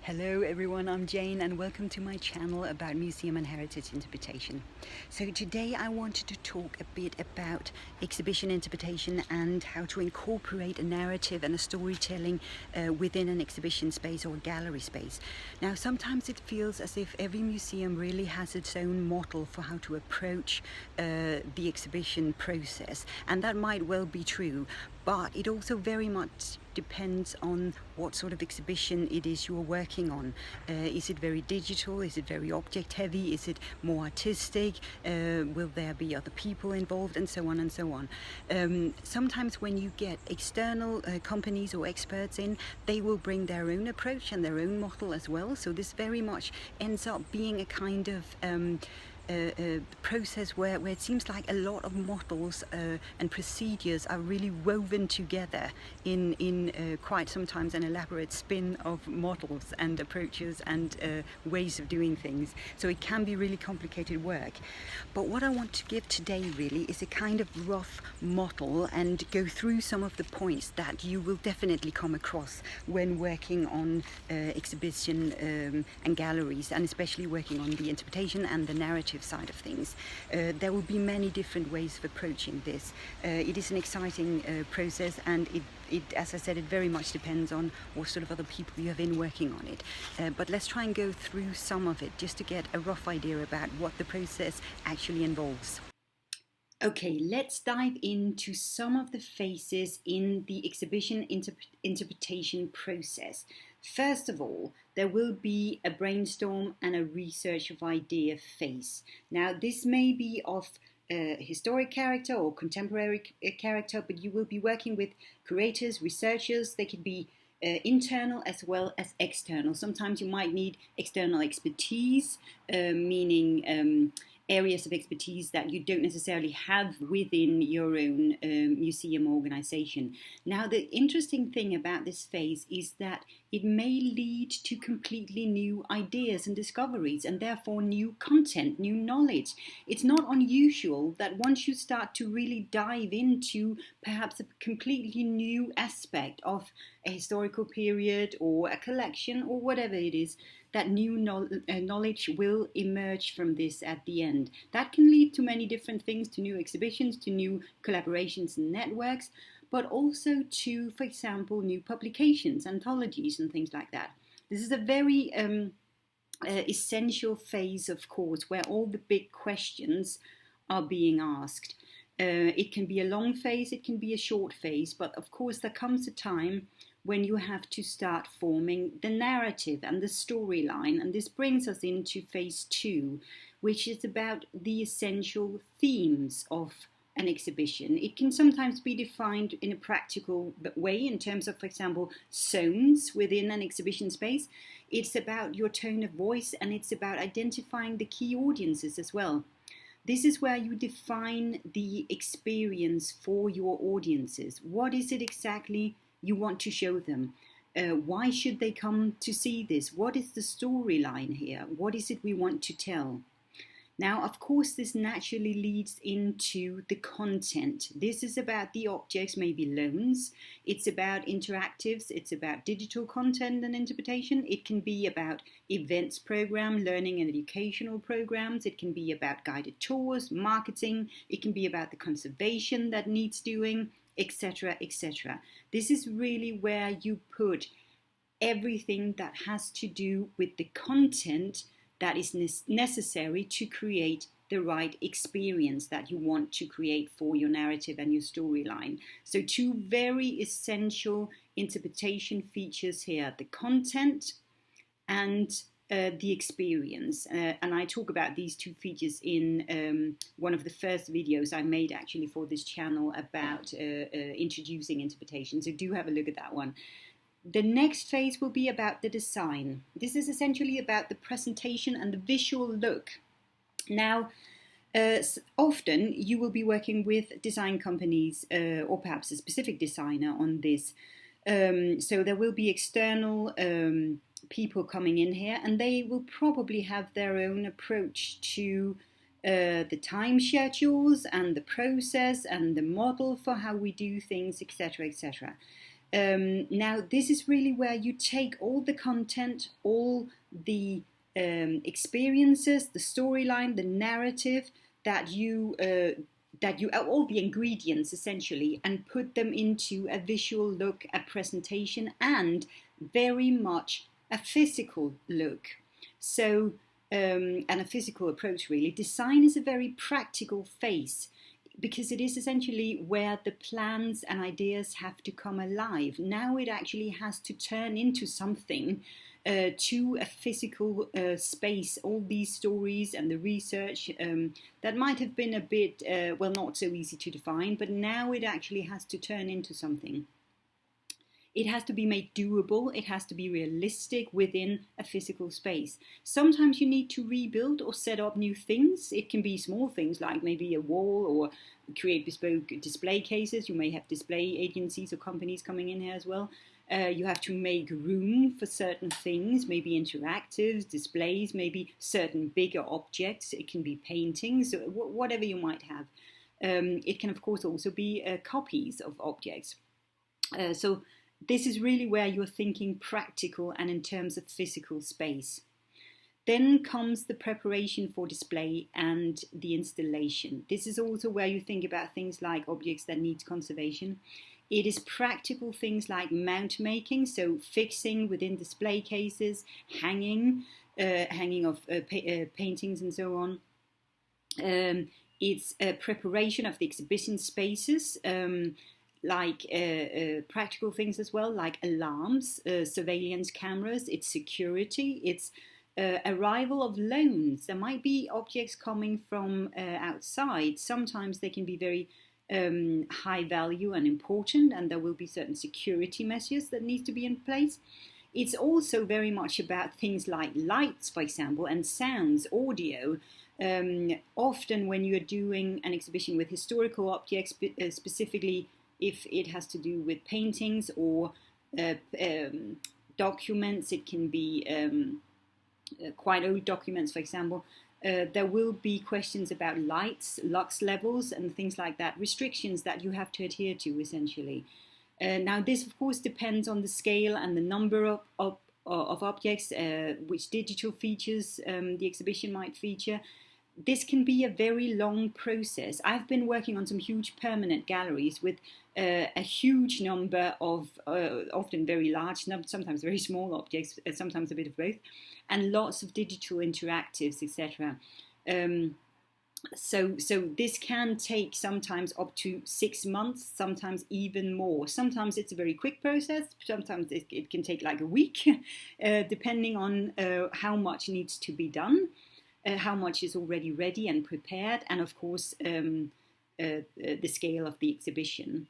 Hello everyone, I'm Jane and welcome to my channel about museum and heritage interpretation. So today I wanted to talk a bit about exhibition interpretation and how to incorporate a narrative and a storytelling within an exhibition space or gallery space. Now sometimes it feels as if every museum really has its own model for how to approach the exhibition process, and that might well be true, but it also very much depends on what sort of exhibition it is you're working on. Is it very digital? Is it very object heavy? Is it more artistic? Will there be other people involved? And so on and so on. Sometimes when you get external companies or experts in, they will bring their own approach and their own model as well. So this very much ends up being a kind of process where it seems like a lot of models and procedures are really woven together in quite sometimes an elaborate spin of models and approaches and ways of doing things. So it can be really complicated work. But what I want to give today really is a kind of rough model and go through some of the points that you will definitely come across when working on exhibition and galleries, and especially working on the interpretation and the narrative side of things. There will be many different ways of approaching this. It is an exciting process, and it, as I said, it very much depends on what sort of other people you have in working on it. But let's try and go through some of it just to get a rough idea about what the process actually involves. Okay, let's dive into some of the phases in the exhibition interpretation process. First of all, there will be a brainstorm and a research of idea phase. Now, this may be of historic character or contemporary character, but you will be working with curators, researchers. They could be internal as well as external. Sometimes you might need external expertise, meaning areas of expertise that you don't necessarily have within your own museum organization. Now, the interesting thing about this phase is that it may lead to completely new ideas and discoveries, and therefore new content, new knowledge. It's not unusual that once you start to really dive into perhaps a completely new aspect of a historical period or a collection or whatever it is, that new knowledge will emerge from this at the end. That can lead to many different things, to new exhibitions, to new collaborations and networks, but also to, for example, new publications, anthologies and things like that. This is a very essential phase, of course, where all the big questions are being asked. It can be a long phase, it can be a short phase, but of course there comes a time when you have to start forming the narrative and the storyline. And this brings us into phase 2, which is about the essential themes of an exhibition. It can sometimes be defined in a practical way in terms of, for example, zones within an exhibition space. It's about your tone of voice, and it's about identifying the key audiences as well. This is where you define the experience for your audiences. What is it exactly you want to show them? Why should they come to see this? What is the storyline here? What is it we want to tell? Now, of course, this naturally leads into the content. This is about the objects, maybe loans. It's about interactives. It's about digital content and interpretation. It can be about events program, learning and educational programs. It can be about guided tours, marketing. It can be about the conservation that needs doing, etc., etc. This is really where you put everything that has to do with the content that is necessary to create the right experience that you want to create for your narrative and your storyline. So two very essential interpretation features here: the content and the experience. And I talk about these two features in one of the first videos I made actually for this channel about introducing interpretation. So do have a look at that one. The next phase will be about the design. This is essentially about the presentation and the visual look. Now, often you will be working with design companies or perhaps a specific designer on this. So there will be external people coming in here, and they will probably have their own approach to the time schedules and the process and the model for how we do things, etc., etc. Now, this is really where you take all the content, all the experiences, the storyline, the narrative that all the ingredients essentially, and put them into a visual look, a presentation, and very much a physical look. So, and a physical approach really. Design is a very practical phase, because it is essentially where the plans and ideas have to come alive. Now it actually has to turn into something, to a physical space. All these stories and the research that might have been a bit, not so easy to define, but now it actually has to turn into something. It has to be made doable, it has to be realistic within a physical space. Sometimes you need to rebuild or set up new things. It can be small things like maybe a wall, or create bespoke display cases. You may have display agencies or companies coming in here as well. You have to make room for certain things, maybe interactives, displays, maybe certain bigger objects. It can be paintings, whatever you might have. It can of course also be copies of objects. So this is really where you're thinking practical and in terms of physical space. Then comes the preparation for display and the installation. This is also where you think about things like objects that need conservation. It is practical things like mount making, so fixing within display cases, hanging of paintings and so on. It's preparation of the exhibition spaces, like practical things as well, like alarms, surveillance cameras, it's security, it's arrival of loans. There might be objects coming from outside. Sometimes they can be very high value and important, and there will be certain security measures that need to be in place. It's also very much about things like lights, for example, and sounds, audio. Often when you're doing an exhibition with historical objects, specifically if it has to do with paintings or documents, it can be quite old documents, for example. There will be questions about lights, lux levels, and things like that, restrictions that you have to adhere to, essentially. Now, this, of course, depends on the scale and the number of objects, which digital features the exhibition might feature. This can be a very long process. I've been working on some huge permanent galleries with a huge number of, often very large, sometimes very small objects, sometimes a bit of both, and lots of digital interactives, etc. So this can take sometimes up to 6 months, sometimes even more. Sometimes it's a very quick process, sometimes it can take like a week, depending on how much needs to be done. How much is already ready and prepared, and of course the scale of the exhibition.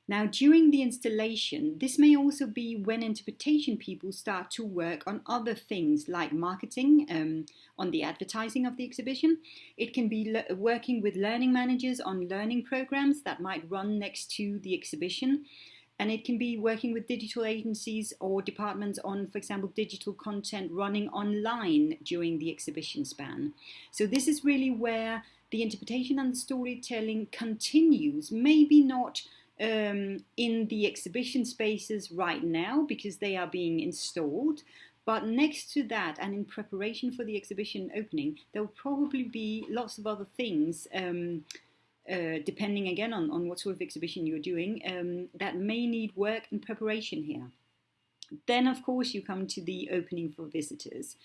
Now, during the installation, this may also be when interpretation people start to work on other things like marketing, on the advertising of the exhibition. It can be working with learning managers on learning programs that might run next to the exhibition. And it can be working with digital agencies or departments on, for example, digital content running online during the exhibition span. So this is really where the interpretation and the storytelling continues, maybe not in the exhibition spaces right now because they are being installed, but next to that and in preparation for the exhibition opening, there will probably be lots of other things, depending again on what sort of exhibition you're doing, that may need work and preparation here. Then, of course, you come to the opening for visitors.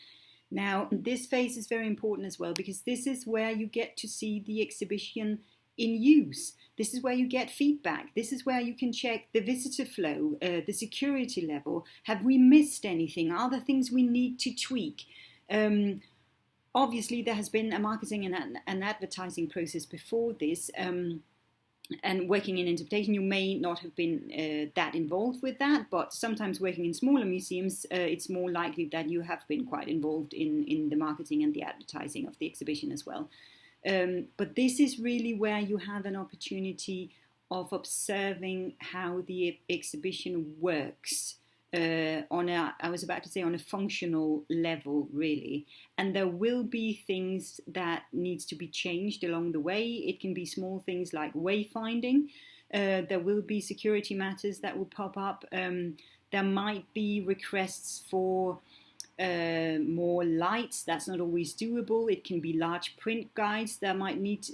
Now, this phase is very important as well because this is where you get to see the exhibition in use. This is where you get feedback. This is where you can check the visitor flow, the security level. Have we missed anything? Are there things we need to tweak? Obviously, there has been a marketing and an advertising process before this, and working in interpretation, you may not have been that involved with that, but sometimes working in smaller museums, it's more likely that you have been quite involved in the marketing and the advertising of the exhibition as well. But this is really where you have an opportunity of observing how the exhibition works. On a functional level, really. And there will be things that needs to be changed along the way. It can be small things like wayfinding. There will be security matters that will pop up. There might be requests for more lights. That's not always doable. It can be large print guides that might need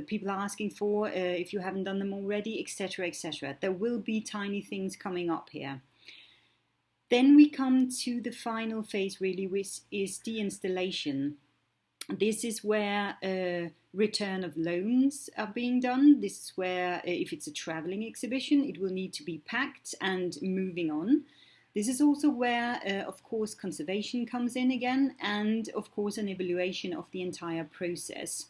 people are asking for if you haven't done them already, etc., etc. There will be tiny things coming up here. Then we come to the final phase, really, which is the installation. This is where return of loans are being done. This is where, if it's a traveling exhibition, it will need to be packed and moving on. This is also where, of course, conservation comes in again, and of course an evaluation of the entire process.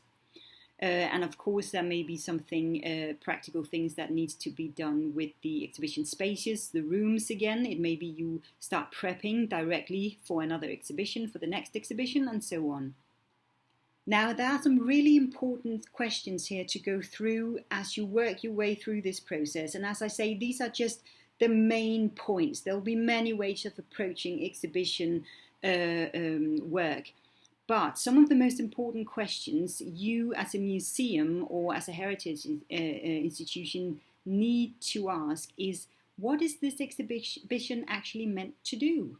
And of course there may be something, practical things that needs to be done with the exhibition spaces, the rooms again. It may be you start prepping directly for another exhibition, for the next exhibition, and so on. Now, there are some really important questions here to go through as you work your way through this process. And as I say, these are just the main points. There'll be many ways of approaching exhibition work. But some of the most important questions you as a museum or as a heritage institution need to ask is, what is this exhibition actually meant to do?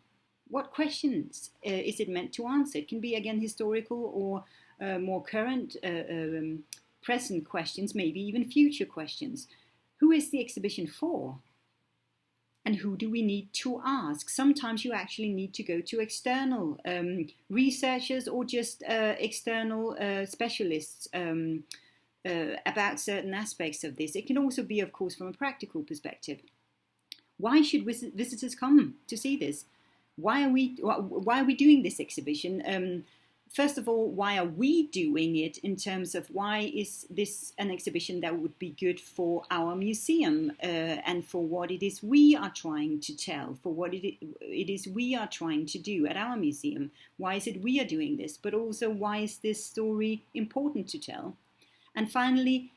What questions is it meant to answer? It can be, again, historical or more current, present questions, maybe even future questions. Who is the exhibition for? And who do we need to ask? Sometimes you actually need to go to external researchers or just external specialists about certain aspects of this. It can also be, of course, from a practical perspective. Why should visitors come to see this? Why are we doing this exhibition? First of all, why are we doing it in terms of why is this an exhibition that would be good for our museum and for what it is we are trying to tell, for what it is we are trying to do at our museum? Why is it we are doing this? But also, why is this story important to tell? And finally,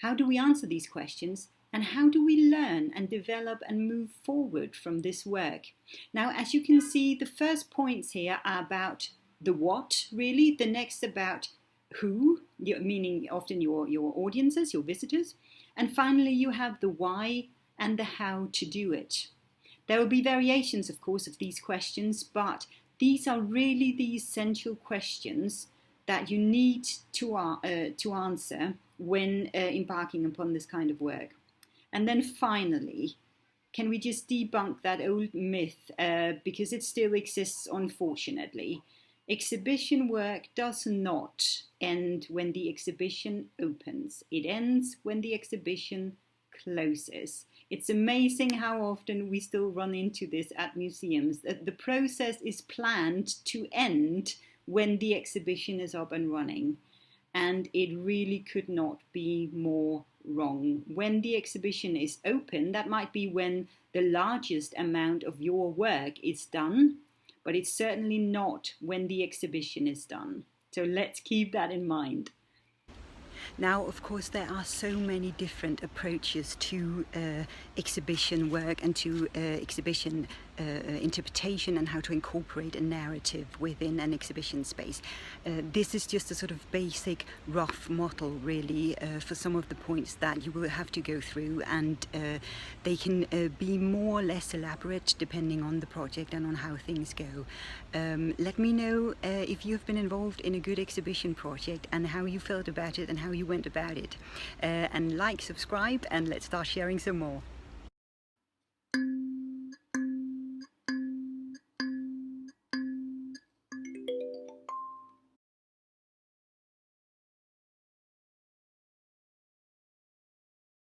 how do we answer these questions? And how do we learn and develop and move forward from this work? Now, as you can see, the first points here are about the what, really. The next about who, meaning often your audiences, your visitors. And finally, you have the why and the how to do it. There will be variations, of course, of these questions, but these are really the essential questions that you need to answer when embarking upon this kind of work. And then finally, can we just debunk that old myth, because it still exists, unfortunately. Exhibition work does not end when the exhibition opens. It ends when the exhibition closes. It's amazing how often we still run into this at museums. The process is planned to end when the exhibition is up and running. And it really could not be more wrong. When the exhibition is open, that might be when the largest amount of your work is done, but it's certainly not when the exhibition is done. So let's keep that in mind. Now, of course, there are so many different approaches to exhibition work and to exhibition interpretation and how to incorporate a narrative within an exhibition space. This is just a sort of basic rough model, really, for some of the points that you will have to go through, and they can be more or less elaborate depending on the project and on how things go. Let me know if you've been involved in a good exhibition project and how you felt about it and how you went about it. And like, subscribe, and let's start sharing some more.